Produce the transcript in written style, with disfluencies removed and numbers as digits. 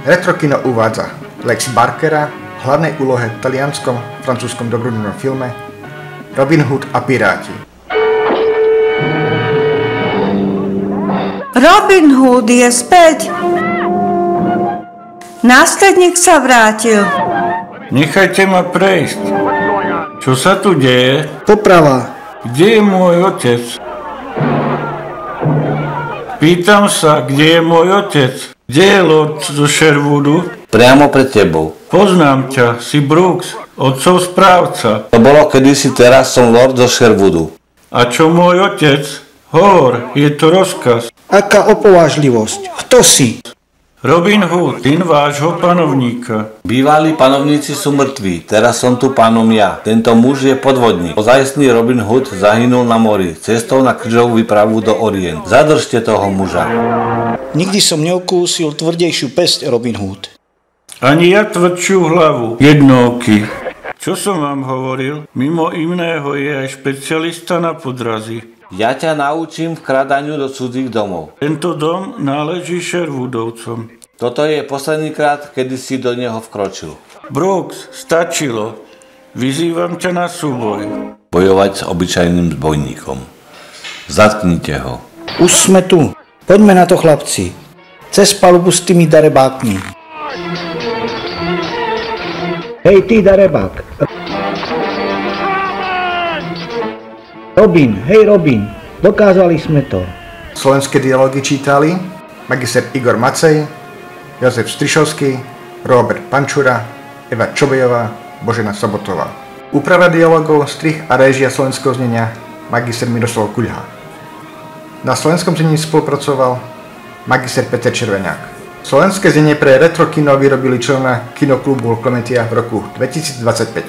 Retrokino uvádza Lex Barkera v hlavnej úlohe v talianskom, francúzskom dobrodružnom filme Robin Hood a piráti. Robin Hood je späť. Následník sa vrátil. Nechajte ma prejsť. Čo sa tu deje? Poprava. Kde je môj otec? Pýtam sa, kde je môj otec? Kde je Lord zo Sherwoodu? Priamo pred tebou. Poznám ťa, si Brooks, otcov správca. To bolo kedysi, teraz som Lord zo Sherwoodu. A čo môj otec? Hovor, je to rozkaz. Aká opovážlivosť. Kto si? Robin Hood, syn vášho panovníka. Bývalí panovníci sú mŕtvi, teraz som tu pánom ja. Tento muž je podvodník. Ozajstný Robin Hood zahynul na mori, cestou na krížovú výpravu do Orient. Zadržte toho muža. Nikdy som neokúsil tvrdejšiu pesť, Robin Hood. Ani ja tvrdšiu hlavu. Jednooky. Čo som vám hovoril? Mimo iného je aj špecialista na podrazy. Ja ťa naučím vkradaniu do cudzích domov. Tento dom náleží Sherwoodovcom. Toto je posledný krát, kedy si do neho vkročil. Brooks, stačilo. Vyzývam ťa na súboj. Bojovať s obyčajným zbojníkom. Zatknite ho. Už sme tu. Poďme na to, chlapci. Cez palubu s tými darebákmi. Hej, ty darebák. Robin, hej Robin, dokázali sme to. Slovenské dialógy čítali magister Igor Macej, Jozef Strišovský, Robert Pančura, Eva Čobejová, Božena Sobotová. Úprava dialógov, strih a réžia slovenského znenia magister Miroslav Kuľha. Na slovenskom znení spolupracoval magister Peter Červeňák. Slovenské znenie pre retrokino vyrobili členovia kinoklubu Klementia v roku 2025.